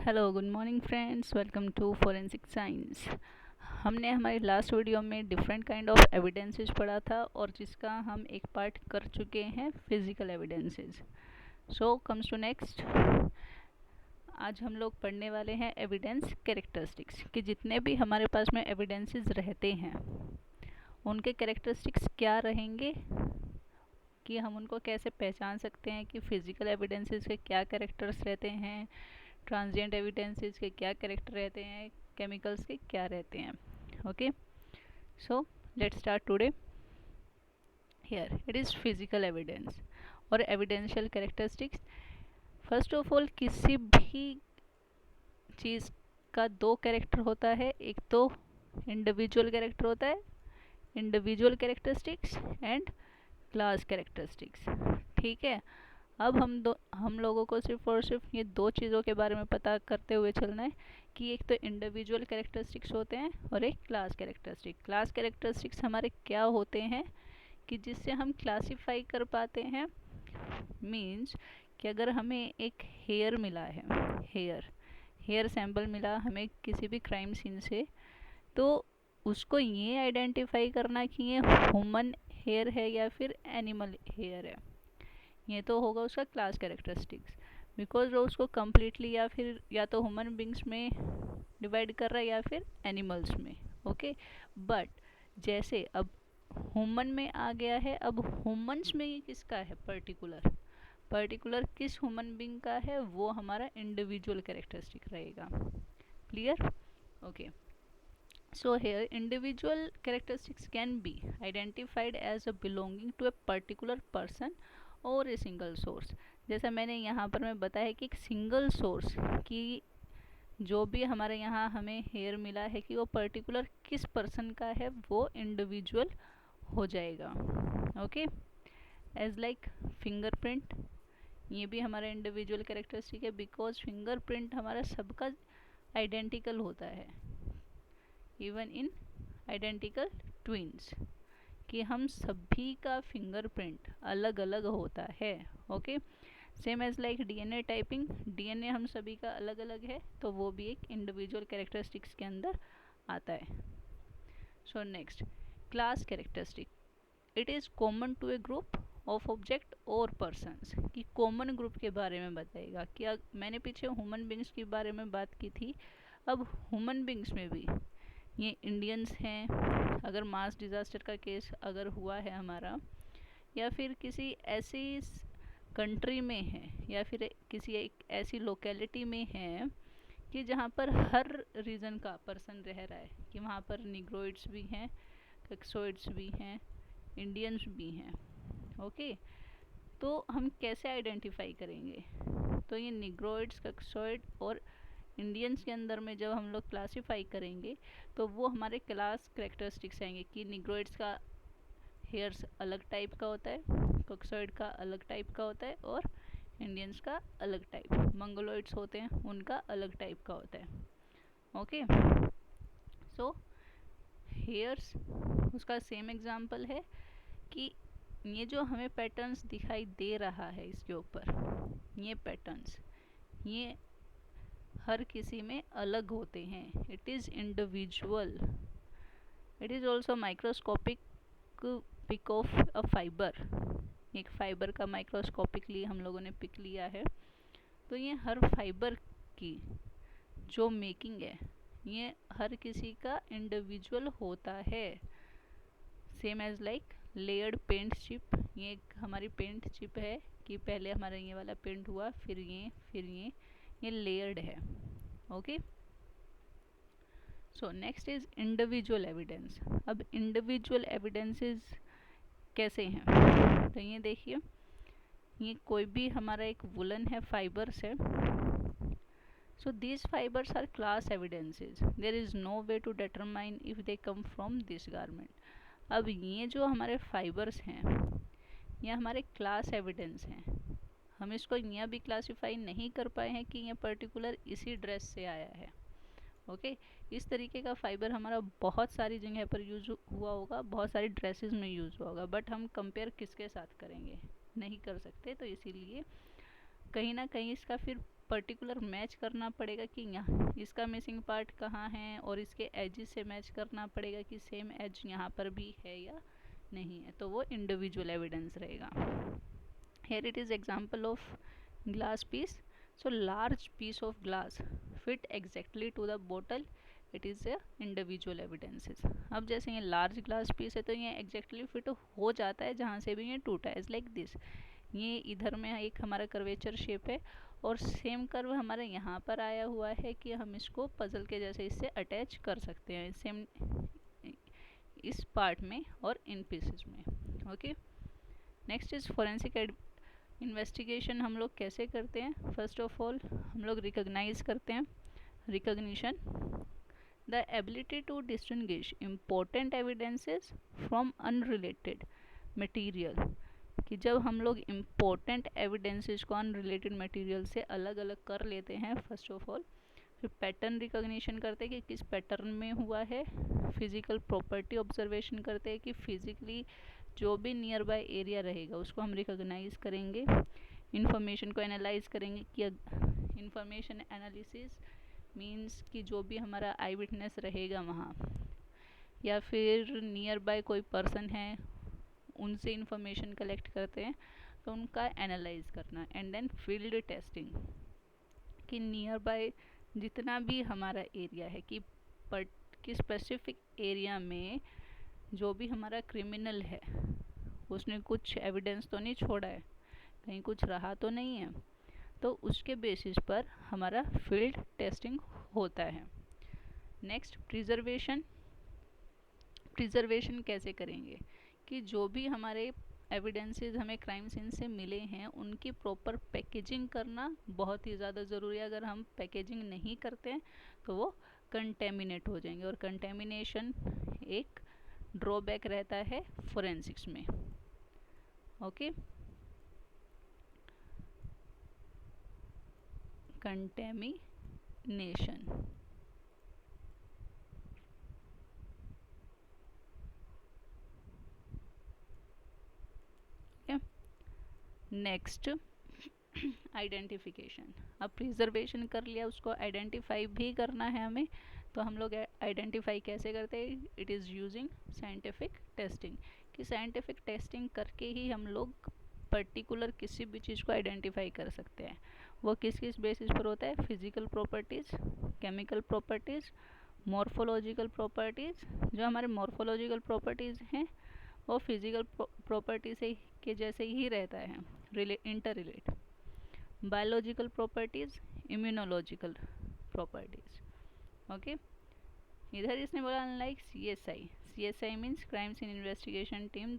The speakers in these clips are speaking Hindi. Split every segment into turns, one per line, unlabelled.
Hello good morning friends, welcome to forensic science. हमने हमारी लास्ट वीडियो में डिफरेंट काइंड ऑफ एविडेंसेस पढ़ा था और जिसका हम एक पार्ट कर चुके हैं physical evidences. So comes to next. आज हम लोग पढ़ने वाले हैं एविडेंस कैरेक्टरिस्टिक्स कि जितने भी हमारे पास में एविडेंसेस रहते हैं उनके कैरेक्टरिस्टिक्स क्या रहेंगे, कि हम उनको कैसे पहचान सकते हैं कि फिजिकल एविडेंसेस के क्या कैरेक्टर्स रहते हैं, ट्रांजिएंट एविडेंसेस के क्या कैरेक्टर रहते हैं, केमिकल्स के क्या रहते हैं। Okay, so let's start today. Here it is physical evidence और evidential characteristics. First of all, किसी भी चीज़ का दो कैरेक्टर होता है। एक तो इंडिविजुअल कैरेक्टर होता है, individual characteristics and class characteristics. ठीक है, अब हम लोगों को सिर्फ और सिर्फ ये दो चीज़ों के बारे में पता करते हुए चलना है कि एक तो इंडिविजुअल कैरेक्टरिस्टिक्स होते हैं और एक क्लास कैरेक्टरिस्टिक। क्लास कैरेक्टरिस्टिक्स हमारे क्या होते हैं कि जिससे हम क्लासिफाई कर पाते हैं। मीन्स कि अगर हमें एक हेयर मिला है, हेयर सैंपल मिला हमें किसी भी क्राइम सीन से, तो उसको ये आइडेंटिफाई करना कि ये ह्यूमन हेयर है या फिर एनिमल हेयर है, ये तो होगा उसका क्लास कैरेक्टरिस्टिक्स। बिकॉज वो उसको कम्प्लीटली या तो ह्यूमन बींग्स में डिवाइड कर रहा है या फिर एनिमल्स में। ओके, बट जैसे अब ह्यूमन में आ गया है, अब ह्यूमन्स में ये किसका है, पर्टिकुलर किस ह्यूमन बींग का है, वो हमारा इंडिविजुअल कैरेक्टरिस्टिक रहेगा। Clear? Okay, so here individual characteristics can be identified as a belonging to a particular person और ए सिंगल सोर्स। जैसा मैंने यहाँ पर मैं बताया है कि एक सिंगल सोर्स की जो भी हमारे यहाँ हमें हेयर मिला है कि वो पर्टिकुलर किस पर्सन का है, वो इंडिविजुअल हो जाएगा। ओके, एज लाइक फिंगरप्रिंट, ये भी हमारा इंडिविजुअल कैरेक्टरिस्टिक है बिकॉज फिंगरप्रिंट हमारा सबका आइडेंटिकल होता है, इवन इन आइडेंटिकल ट्विंस, कि हम सभी का फिंगरप्रिंट अलग अलग होता है। Okay, same as like DNA typing, DNA हम सभी का अलग अलग है, तो वो भी एक इंडिविजुअल कैरेक्टरिस्टिक्स के अंदर आता है। So next, class characteristic, it is common to a group of object और पर्सन्स, कि कॉमन ग्रुप के बारे में बताएगा। कि मैंने पीछे ह्यूमन बींग्स के बारे में बात की थी, अब ह्यूमन बींग्स में भी ये इंडियंस हैं, अगर मास डिज़ास्टर का केस अगर हुआ है हमारा, या फिर किसी ऐसी कंट्री में है या फिर किसी एक ऐसी लोकेलिटी में है कि जहाँ पर हर रीजन का पर्सन रह रहा है, कि वहाँ पर निग्रोइड्स भी हैं, कक्सोइड्स भी हैं, इंडियंस भी हैं। ओके, तो हम कैसे आइडेंटिफाई करेंगे? तो ये निग्रोइड्स, कक्सोइड और इंडियंस के अंदर में जब हम लोग क्लासीफाई करेंगे तो वो हमारे क्लास करेक्टरिस्टिक्स आएंगे कि निग्रोइड्स का हेयर्स अलग टाइप का होता है, कॉक्सॉइड का अलग टाइप का होता है और इंडियंस का अलग टाइप, मंगोलॉइड्स होते हैं उनका अलग टाइप का होता है। ओके, सो हेयर्स उसका सेम एग्जाम्पल है कि ये जो हमें पैटर्न्स दिखाई दे रहा है इसके ऊपर, ये पैटर्न्स ये हर किसी में अलग होते हैं। It is individual, it is also microscopic pick of a fibre, एक फाइबर का माइक्रोस्कोपिकली हम लोगों ने पिक लिया है। तो ये हर फाइबर की जो मेकिंग है ये हर किसी का इंडिविजुअल होता है। Same as like layered paint chip, ये एक हमारी पेंट चिप है कि पहले हमारा ये वाला पेंट हुआ, फिर ये लेयर्ड है। Okay, so next is individual evidence. अब इंडिविजुअल एविडेंसेस कैसे हैं? तो ये देखिए, ये कोई भी हमारा एक वुलन है, फाइबर्स है। So these fibres are class evidences, there is no way to determine if they come from this garment. अब ये जो हमारे फाइबर्स हैं ये हमारे क्लास एविडेंस हैं, हम इसको यहाँ भी क्लासीफाई नहीं कर पाए हैं कि ये पर्टिकुलर इसी ड्रेस से आया है। ओके, इस तरीके का फाइबर हमारा बहुत सारी जगह पर यूज़ हुआ होगा, बहुत सारी ड्रेसेस में यूज़ हुआ होगा, बट हम कंपेयर किसके साथ करेंगे, नहीं कर सकते। तो इसीलिए कहीं ना कहीं इसका फिर पर्टिकुलर मैच करना पड़ेगा कि यहाँ इसका मिसिंग पार्ट कहाँ है, और इसके एजेस से मैच करना पड़ेगा कि सेम एज यहाँ पर भी है या नहीं है, तो वो इंडिविजुअल एविडेंस रहेगा। Here it is example of glass piece. So large piece of glass fit exactly to the bottle. It is a individual evidences. अब जैसे ये लार्ज ग्लास पीस है तो ये एग्जैक्टली फिट हो जाता है जहाँ से भी ये टूटा है, लाइक दिस। ये इधर में एक हमारा कर्वेचर शेप है और सेम कर्व हमारे यहाँ पर आया हुआ है कि हम इसको पजल के जैसे इससे अटैच कर सकते हैं सेम इस पार्ट में और इन पीसेस में। Okay, next is forensic investigation. हम लोग कैसे करते हैं? फर्स्ट ऑफ ऑल हम लोग रिकॉग्नाइज करते हैं। Recognition, the ability to distinguish important evidences from unrelated material, कि जब हम लोग इम्पोर्टेंट एविडेंसेस को अनरिलेटेड मटेरियल से अलग अलग कर लेते हैं फर्स्ट ऑफ ऑल। फिर पैटर्न रिकॉग्निशन करते हैं कि किस पैटर्न में हुआ है। फिजिकल प्रॉपर्टी ऑब्जर्वेशन करते हैं कि फिजिकली जो भी नियर बाय एरिया रहेगा उसको हम रिकॉग्नाइज करेंगे। इंफॉर्मेशन को एनालाइज करेंगे कि इंफॉर्मेशन एनालिसिस मीन्स कि जो भी हमारा आई विटनेस रहेगा वहाँ, या फिर नियर बाय कोई पर्सन है उनसे इंफॉर्मेशन कलेक्ट करते हैं तो उनका एनालाइज करना। एंड देन फील्ड टेस्टिंग, कि नियर बाय जितना भी हमारा एरिया है कि स्पेसिफिक एरिया में जो भी हमारा क्रिमिनल है उसने कुछ एविडेंस तो नहीं छोड़ा है, कहीं कुछ रहा तो नहीं है, तो उसके बेसिस पर हमारा फील्ड टेस्टिंग होता है। Next preservation. प्रिजर्वेशन कैसे करेंगे कि जो भी हमारे एविडेंसेस हमें क्राइम सीन से मिले हैं उनकी प्रॉपर पैकेजिंग करना बहुत ही ज़्यादा ज़रूरी है। अगर हम पैकेजिंग नहीं करते हैं तो वो कंटेमिनेट हो जाएंगे, और कंटेमिनेशन एक ड्रॉबैक रहता है फोरेंसिक्स में। Okay, contamination. Next identification. अब प्रिजर्वेशन कर लिया, उसको आइडेंटिफाई भी करना है हमें, तो हम लोग आइडेंटिफाई कैसे करते हैं? It is using scientific testing, कि साइंटिफिक टेस्टिंग करके ही हम लोग पर्टिकुलर किसी भी चीज़ को आइडेंटिफाई कर सकते हैं। वो किस किस बेसिस पर होता है? Physical properties, chemical properties, morphological properties. जो हमारे मॉर्फोलॉजिकल प्रॉपर्टीज़ हैं वो फिजिकल प्रॉपर्टी से के जैसे ही रहता है, inter relate. Biological properties, immunological properties. Okay, इधर इसने बोला unlike CSI। CSI means crime scene investigation team.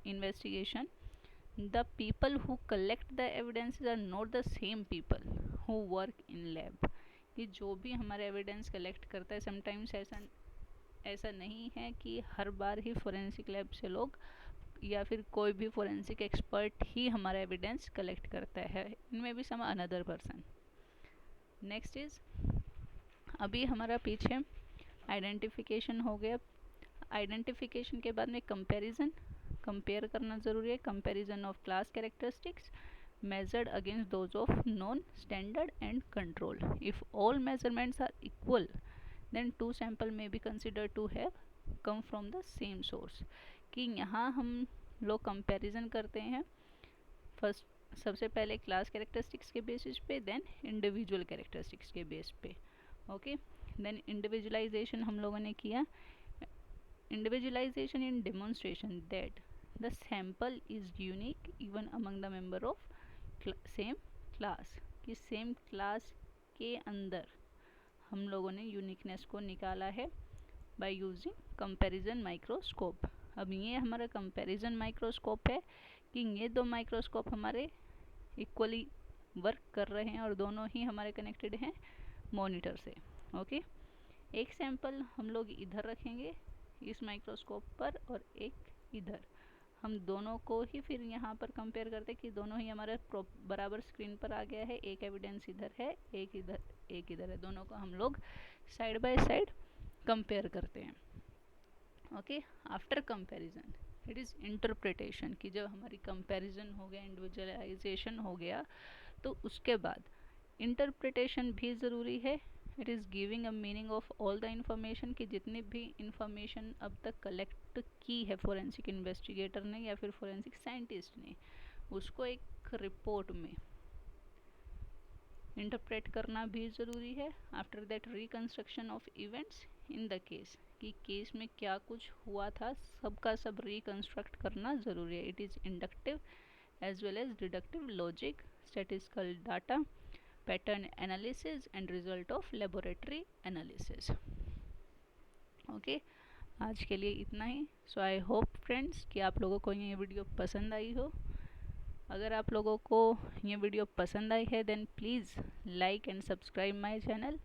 Investigation, the people who collect the evidences are not the same people who work in lab। कि जो भी हमारे एविडेंस कलेक्ट करता है, समटाइम्स ऐसा नहीं है कि हर बार ही फोरेंसिक लैब से लोग या फिर कोई भी फोरेंसिक एक्सपर्ट ही हमारा एविडेंस कलेक्ट करता है, इनमें भी some another person. Next is, अभी हमारा पीछे आइडेंटिफिकेशन हो गया। आइडेंटिफिकेशन के बाद में कंपैरिजन, कंपेयर करना ज़रूरी है। Comparison of class characteristics measured against those of known standard and control. If all measurements are equal, then two sample may be considered to have come from the same source। कि यहाँ हम लोग कंपैरिजन करते हैं फर्स्ट सबसे पहले क्लास कैरेक्टरिस्टिक्स के बेसिस पे, देन इंडिविजुअल कैरेक्टरिस्टिक्स के बेस पे। ओके, देन इंडिविजुअलाइजेशन हम लोगों ने किया। Individualisation in demonstration that the sample is unique even among the member of same class, कि सेम क्लास के अंदर हम लोगों ने यूनिकनेस को निकाला है बाय यूजिंग कंपैरिजन माइक्रोस्कोप। अब ये हमारा कंपैरिजन माइक्रोस्कोप है कि ये दो माइक्रोस्कोप हमारे इक्वली वर्क कर रहे हैं और दोनों ही हमारे कनेक्टेड हैं मॉनिटर से। ओके, एक सैंपल हम लोग इधर रखेंगे इस माइक्रोस्कोप पर और एक इधर, हम दोनों को ही फिर यहाँ पर कंपेयर करते कि दोनों ही हमारे बराबर स्क्रीन पर आ गया है। एक एविडेंस इधर है, एक इधर है, दोनों को हम लोग साइड बाय साइड कंपेयर करते हैं। Okay, after comparison it is interpretation, कि जब हमारी कंपैरिजन हो गया, इंडिविजुअलाइजेशन हो गया, तो उसके बाद इंटरप्रिटेशन भी ज़रूरी है। It is giving a meaning of all the information, कि जितनी भी इंफॉर्मेशन अब तक कलेक्ट की है फोरेंसिक इन्वेस्टिगेटर ने या फिर फोरेंसिक साइंटिस्ट ने, उसको एक रिपोर्ट में इंटरप्रेट करना भी ज़रूरी है। After that reconstruction of events in the case, कि केस में क्या कुछ हुआ था सबका सब रिकन्स्ट्रक्ट करना ज़रूरी है। It is inductive as well as deductive logic, statistical data, pattern analysis and result of laboratory analysis. Okay, आज के लिए इतना ही। सो आई होप फ्रेंड्स कि आप लोगों को ये वीडियो पसंद आई हो। अगर आप लोगों को ये वीडियो पसंद आई है then please like and subscribe my channel.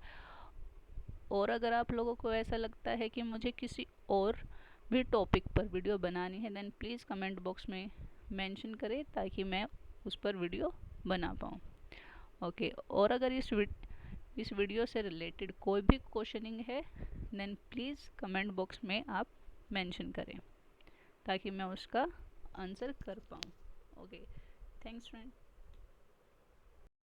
और अगर आप लोगों को ऐसा लगता है कि मुझे किसी और भी टॉपिक पर वीडियो बनानी है देन प्लीज़ कमेंट बॉक्स में मेंशन करें ताकि मैं उस पर वीडियो बना पाऊँ। ओके, और अगर इस वीडियो से रिलेटेड कोई भी क्वेश्चनिंग है देन प्लीज़ कमेंट बॉक्स में आप मेंशन करें ताकि मैं उसका आंसर कर पाऊँ। Okay, thanks friend.